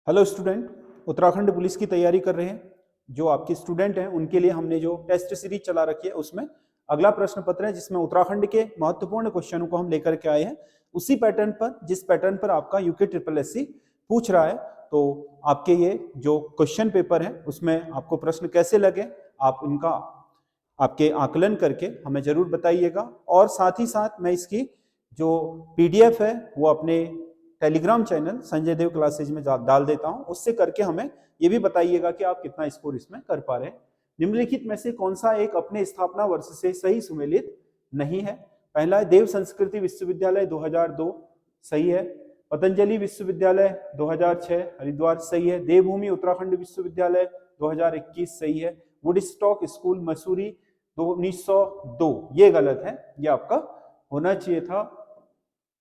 Hello student, Uttarakhand police की तैयारी कर रहे हैं जो आपके स्टूडेंट हैं उनके लिए हमने जो टेस्ट सीरीज चला रखी है उसमें अगला प्रश्न पत्र है जिसमें उत्तराखंड के महत्वपूर्ण क्वेश्चनों को हम लेकर के आए हैं उसी पैटर्न पर जिस पैटर्न पर आपका यूके ट्रिपल एससी पूछ रहा है। तो आपके ये जो क्वेश्चन पेपर है उसमें आपको प्रश्न कैसे लगे आप उनका आपके आकलन करके हमें जरूर बताइएगा। और साथ ही साथ मैं इसकी जो पीडीएफ है वो अपने टेलीग्राम चैनल संजय देव क्लासेज में डाल देता हूं, उससे करके हमें ये भी बताइएगा कि आप कितना स्कोर इसमें कर पा रहे हैं। निम्नलिखित में से कौन सा एक अपने स्थापना वर्ष से सही सुमेलित नहीं है? पहला है देव संस्कृति विश्वविद्यालय 2002, सही है। पतंजलि विश्वविद्यालय 2006 हरिद्वार, सही है। देवभूमि उत्तराखंड विश्वविद्यालय 2021, सही है। वुडस्टॉक स्कूल मसूरी 1902, ये गलत है, ये आपका होना चाहिए था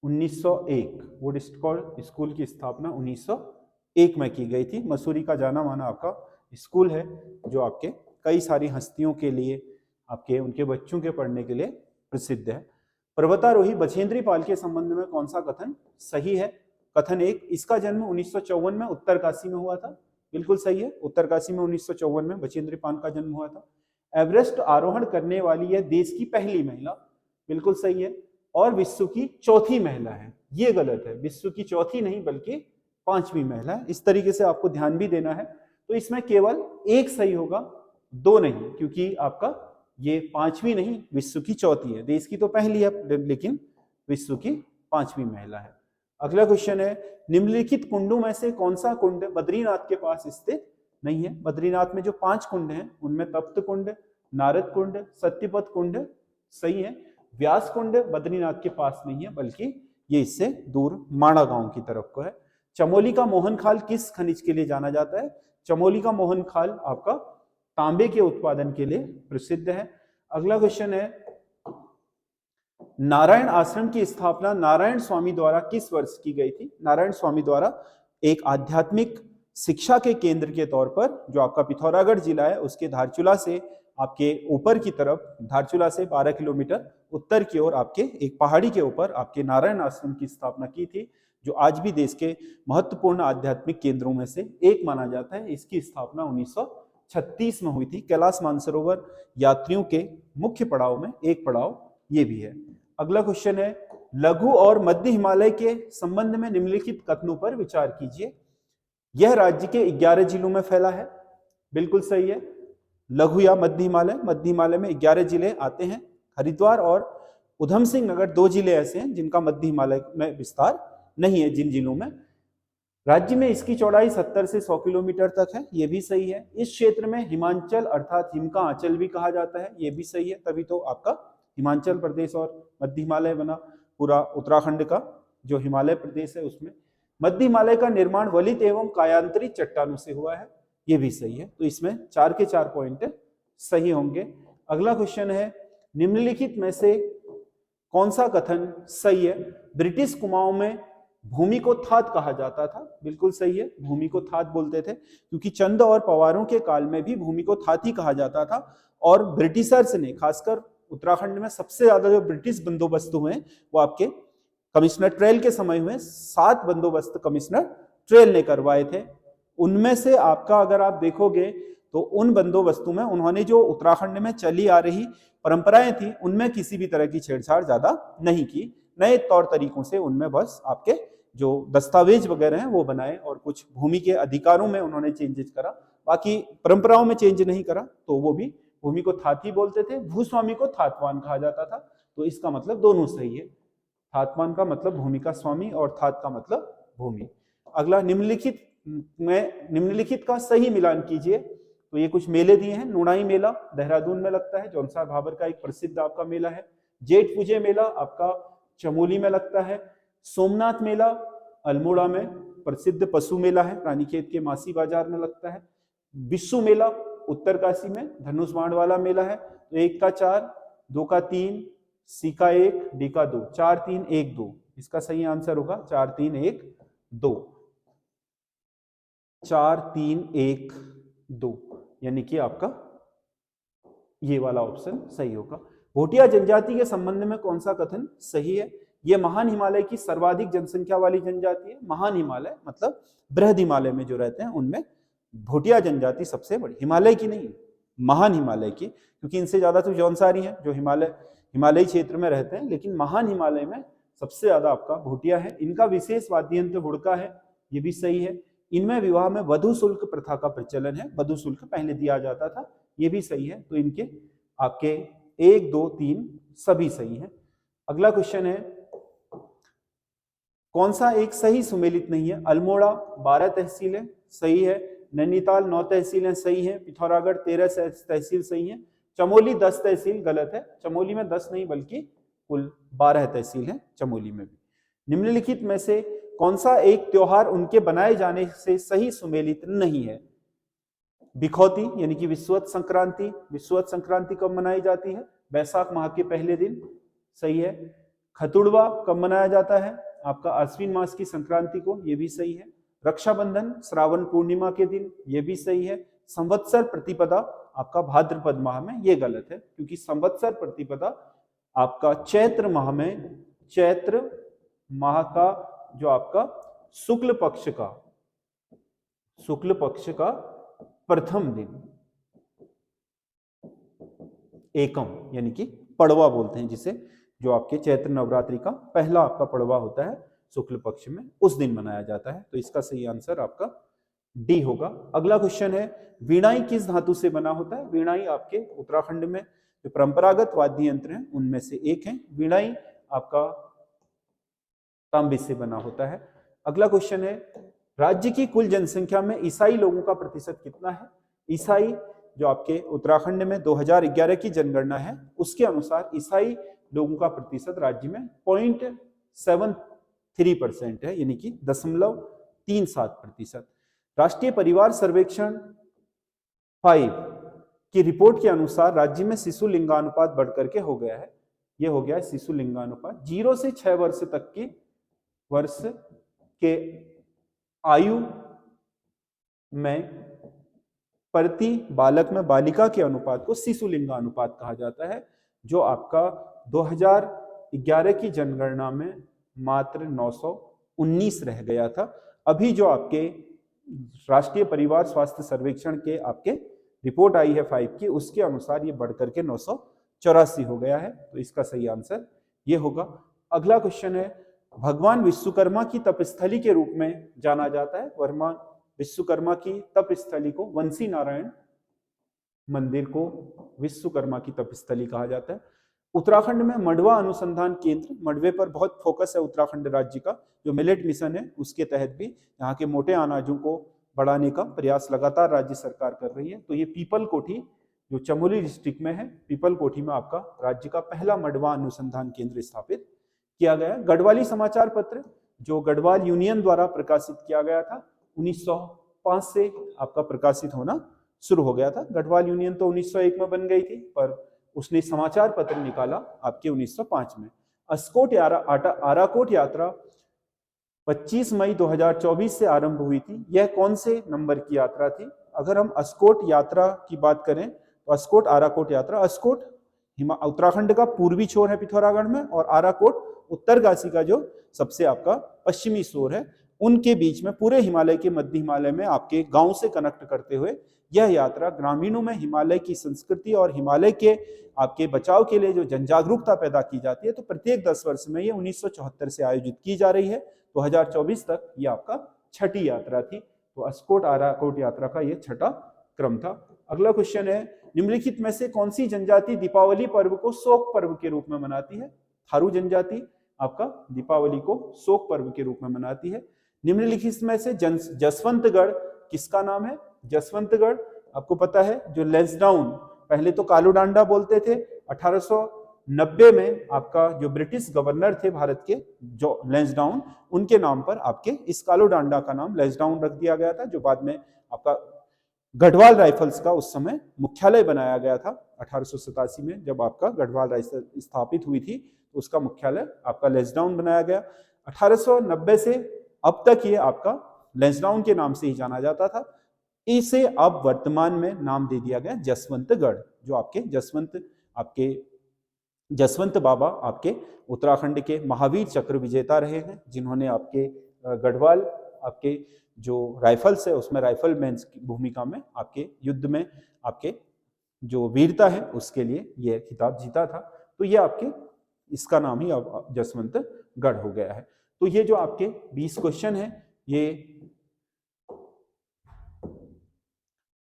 1901। वुडस्टॉक स्कूल की स्थापना 1901 में की गई थी। मसूरी का जाना माना आपका स्कूल है जो आपके कई सारी हस्तियों के लिए आपके उनके बच्चों के पढ़ने के लिए प्रसिद्ध है। पर्वतारोही बछेंद्री पाल के संबंध में कौन सा कथन सही है? कथन एक, इसका जन्म 1954 में उत्तरकाशी में हुआ था, बिल्कुल सही है। उत्तरकाशी में 1954 में बछेंद्री पाल का जन्म हुआ था। एवरेस्ट आरोहण करने वाली यह देश की पहली महिला, बिल्कुल सही है। और विश्व की चौथी महिला है, ये गलत है, विश्व की चौथी नहीं बल्कि पांचवी महिला है। इस तरीके से आपको ध्यान भी देना है। तो इसमें केवल एक सही होगा, दो नहीं, क्योंकि आपका ये पांचवी नहीं विश्व की चौथी है। देश की तो पहली है लेकिन विश्व की पांचवी महिला है। अगला क्वेश्चन है, निम्नलिखित कुंडों में से कौन सा कुंड बद्रीनाथ के पास स्थित नहीं है? बद्रीनाथ में जो 5 कुंड हैं उनमें तप्त कुंड, नारद कुंड, सत्यपथ कुंड, सही है। व्यास कुंड बद्रीनाथ के पास नहीं है बल्कि ये इससे दूर माणा गांव की तरफ को है। चमोली का मोहन खाल किस खनिज के लिए जाना जाता है? चमोली का मोहन खाल आपका तांबे के उत्पादन के लिए प्रसिद्ध है। अगला क्वेश्चन है, नारायण आश्रम की स्थापना नारायण स्वामी द्वारा किस वर्ष की गई थी? नारायण स्वामी द्वारा एक आध्यात्मिक शिक्षा के केंद्र के तौर पर जो आपका पिथौरागढ़ जिला है उसके धारचूला से आपके ऊपर की तरफ, धारचूला से 12 किलोमीटर उत्तर की ओर आपके एक पहाड़ी के ऊपर आपके नारायण आश्रम की स्थापना की थी, जो आज भी देश के महत्वपूर्ण आध्यात्मिक केंद्रों में से एक माना जाता है। इसकी स्थापना 1936 में हुई थी। कैलाश मानसरोवर यात्रियों के मुख्य पड़ाव में एक पड़ाव ये भी है। अगला क्वेश्चन है, लघु और मध्य हिमालय के संबंध में निम्नलिखित कथनों पर विचार कीजिए। यह राज्य के 11 जिलों में फैला है, बिल्कुल सही है। लघु या मध्य हिमालय में 11 जिले आते हैं। हरिद्वार और उधम सिंह नगर 2 जिले ऐसे हैं जिनका मध्य हिमालय में विस्तार नहीं है। जिन जिलों में राज्य में इसकी चौड़ाई 70 से 100 किलोमीटर तक है, ये भी सही है। इस क्षेत्र में हिमांचल अर्थात हिम का आंचल भी कहा जाता है, ये भी सही है। तभी तो आपका हिमाचल प्रदेश और मध्य हिमालय बना। पूरा उत्तराखंड का जो हिमालय प्रदेश है उसमें मध्य हिमालय का निर्माण वलित एवं कायांतरित चट्टानों से हुआ है, ये भी सही है। तो इसमें 4 के 4 पॉइंट सही होंगे। अगला क्वेश्चन है, निम्नलिखित में से कौन सा कथन सही है? ब्रिटिश कुमाऊं में भूमि को थात कहा जाता था, बिल्कुल सही है। भूमि को थात बोलते थे क्योंकि चंद और पवारों के काल में भी भूमि को थात ही कहा जाता था। और ब्रिटिशर्स ने खासकर उत्तराखंड में सबसे ज्यादा जो ब्रिटिश बंदोबस्त हुए वो आपके कमिश्नर ट्रेल के समय हुए। 7 बंदोबस्त कमिश्नर ट्रेल ने करवाए थे। उनमें से आपका अगर आप देखोगे तो उन बंदोबस्तों में उन्होंने जो उत्तराखंड में चली आ रही परंपराएं थी उनमें किसी भी तरह की छेड़छाड़ ज्यादा नहीं की। नए तौर तरीकों से उनमें बस आपके जो दस्तावेज वगैरह हैं वो बनाए और कुछ भूमि के अधिकारों में उन्होंने चेंजेस करा, बाकी परंपराओं में चेंज नहीं करा। तो वो भी भूमि को थाती बोलते थे, भूस्वामी को थातवान कहा जाता था। तो इसका मतलब दोनों सही है। थातवान का मतलब भूमि का स्वामी और थात का मतलब भूमि। अगला, निम्नलिखित का सही मिलान कीजिए। तो ये कुछ मेले दिए हैं। नुणाई मेला देहरादून में लगता है, जौनसार भाबर का एक प्रसिद्ध आपका मेला है। जेठ पूजे मेला आपका चमोली में लगता है। सोमनाथ मेला अल्मोड़ा में प्रसिद्ध पशु मेला है, रानीखेत के मासी बाजार में लगता है। बिस्सू मेला उत्तरकाशी में धनुष बाण वाला मेला है। तो 1 का 4, 2 का 3, सी का 1, डी का 2, 4 3 1 2, इसका सही आंसर होगा 4 3 1 2, 4 3 1 2, यानी कि आपका ये वाला ऑप्शन सही होगा। भोटिया जनजाति के संबंध में कौन सा कथन सही है? ये महान हिमालय की सर्वाधिक जनसंख्या वाली जनजाति है। महान हिमालय मतलब बृहद हिमालय में जो रहते हैं उनमें भोटिया जनजाति सबसे बड़ी, हिमालय की नहीं, महान हिमालय की, क्योंकि इनसे ज्यादा तो जौनसारी हैं जो हिमालयी क्षेत्र में रहते हैं, लेकिन महान हिमालय में सबसे ज्यादा आपका भोटिया है। इनका विशेष वाद्य यंत्र हुड़का है, ये भी सही है। इनमें विवाह में वधु शुल्क प्रथा का प्रचलन है, वधु शुल्क पहले दिया जाता था, ये भी सही है। तो इनके आपके 1, 2, 3 सभी सही है। अगला क्वेश्चन है, कौन सा एक सही सुमेलित नहीं है? अल्मोड़ा 12 तहसीलें सही है, नैनीताल 9 तहसीलें सही है, पिथौरागढ़ 13 तहसील सही है, चमोली 10 तहसील गलत है, चमोली में 10 नहीं बल्कि कुल 12 तहसील है चमोली में भी। निम्नलिखित में से कौन सा एक त्योहार उनके बनाए जाने से सही सुमेलित नहीं है? बिखौती यानी कि विषुवत संक्रांति, विषुवत संक्रांति कब मनाई जाती है? वैशाख माह के पहले दिन, सही है। खतुड़वा कब मनाया जाता है? आपका आश्विन मास की संक्रांति को, ये भी सही है। रक्षाबंधन श्रावण पूर्णिमा के दिन, ये भी सही है। संवत्सर प्रतिपदा आपका भाद्रपद माह में, ये गलत है क्योंकि संवत्सर प्रतिपदा आपका चैत्र माह में, चैत्र माह का जो आपका शुक्ल पक्ष का प्रथम दिन, एकम यानी कि पड़वा बोलते हैं जिसे, जो आपके चैत्र नवरात्रि का पहला आपका पड़वा होता है शुक्ल पक्ष में, उस दिन मनाया जाता है। तो इसका सही आंसर आपका डी होगा। अगला क्वेश्चन है, वीणाई किस धातु से बना होता है? वीणाई आपके उत्तराखंड में जो परंपरागत वाद्य यंत्र हैं उनमें से एक है। वीणाई आपका तांबे से बना होता है। अगला क्वेश्चन है, राज्य की कुल जनसंख्या में ईसाई लोगों का प्रतिशत कितना है? ईसाई जो आपके उत्तराखंड में 2011 की जनगणना है उसके अनुसार ईसाई लोगों का प्रतिशत राज्य में 0.73% है, यानी कि 0.37%। राष्ट्रीय परिवार सर्वेक्षण 5 की रिपोर्ट के अनुसार राज्य में शिशु लिंगानुपात बढ़कर के हो गया है, ये हो गया है शिशु लिंगानुपात। 0 से 6 वर्ष तक की वर्ष के आयु में प्रति बालक में बालिका के अनुपात को शिशु लिंगानुपात कहा जाता है, जो आपका 2011 की जनगणना में मात्र 919 रह गया था। अभी जो आपके राष्ट्रीय परिवार स्वास्थ्य सर्वेक्षण के आपके रिपोर्ट आई है 5 की, उसके अनुसार ये बढ़कर के 984 हो गया है। तो इसका सही आंसर ये होगा। अगला क्वेश्चन है, भगवान विश्वकर्मा की तपस्थली के रूप में जाना जाता है। भगवान विश्वकर्मा की तपस्थली को, वंशी नारायण मंदिर को विश्वकर्मा की तपस्थली कहा जाता है। उत्तराखंड में मडवा अनुसंधान केंद्र, मडवे पर बहुत फोकस है उत्तराखंड राज्य का, जो मिलेट मिशन है उसके तहत भी यहाँ के मोटे अनाजों को बढ़ाने का प्रयास लगातार राज्य सरकार कर रही है। तो ये पीपल कोठी जो चमोली डिस्ट्रिक्ट में है, पीपल कोठी में आपका राज्य का पहला मडवा अनुसंधान केंद्र स्थापित किया गया। गढ़वाली समाचार पत्र जो गढ़वाल यूनियन द्वारा प्रकाशित किया गया था, 1905 से आपका प्रकाशित होना शुरू हो गया था। गढ़वाल यूनियन तो 1901 में बन गई थी, पर उसने समाचार पत्र निकाला आपके 1905 में। अस्कोट आराकोट यात्रा 25 मई 2024 से आरंभ हुई थी। यह कौन से नंबर की यात्रा थी? अगर हम अस्कोट यात्रा की बात करें तो अस्कोट आराकोट यात्रा, अस्कोट उत्तराखंड का पूर्वी छोर है पिथौरागढ़ में, और आराकोट उत्तरकाशी का जो सबसे आपका पश्चिमी छोर है, उनके बीच में पूरे हिमालय के मध्य हिमालय में आपके गांव से कनेक्ट करते हुए यह यात्रा ग्रामीणों में हिमालय की संस्कृति और हिमालय के आपके बचाव के लिए जो जन जागरूकता पैदा की जाती है, तो प्रत्येक 10 वर्ष में ये 1974 से आयोजित की जा रही है। 2024 तक ये आपका छठी यात्रा थी। तो अस्कोट आराकोट यात्रा का ये छठा क्रम था। अगला क्वेश्चन है, निम्नलिखित में से कौन सी जनजाति दीपावली पर्व को शोक पर्व के रूप में मनाती है? थारू जनजाति आपका दीपावली को शोक पर्व के रूप में मनाती है। निम्नलिखित में से जसवंतगढ़ किसका नाम है? जसवंतगढ़ आपको पता है जो लैंसडाउन, पहले तो कालू डांडा बोलते थे, 1890 में आपका जो ब्रिटिश गवर्नर थे भारत के, जो लैंसडाउन, उनके नाम पर आपके इस कालू डांडा का नाम लैंसडाउन रख दिया गया था, जो बाद में आपका गढ़वाल राइफल्स का उस समय मुख्यालय बनाया गया था। 1887 में जब आपका गढ़वाल राइफल स्थापित हुई थी तो उसका मुख्यालय आपका लैंसडाउन बनाया गया। 1890 से अब तक ये आपका लैंसडाउन के नाम से ही जाना जाता था। इसे अब वर्तमान में नाम दे दिया गया जसवंतगढ़, जो आपके जसवंत आपके जसवंत बाबा आपके उत्तराखंड के महावीर चक्र विजेता रहे हैं, जिन्होंने आपके गढ़वाल आपके जो राइफल्स है उसमें राइफलमैन की भूमिका में आपके युद्ध में आपके जो वीरता है उसके लिए यह खिताब जीता था। तो ये आपके इसका नाम ही अब जसवंत गढ़ हो गया है। तो ये जो आपके 20 क्वेश्चन है ये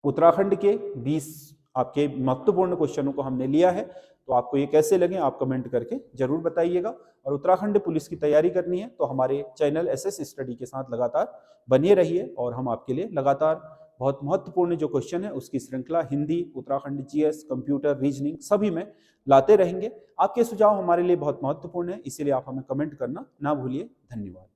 उत्तराखंड के 20 आपके महत्वपूर्ण क्वेश्चनों को हमने लिया है। तो आपको ये कैसे लगे आप कमेंट करके जरूर बताइएगा। और उत्तराखंड पुलिस की तैयारी करनी है तो हमारे चैनल एसएस स्टडी के साथ लगातार बने रहिए और हम आपके लिए लगातार बहुत महत्वपूर्ण जो क्वेश्चन है उसकी श्रृंखला Hindi, Uttarakhand GS, computer, reasoning सभी में लाते रहेंगे। आपके सुझाव हमारे लिए बहुत महत्वपूर्ण है, इसीलिए आप हमें कमेंट करना ना भूलिए। धन्यवाद।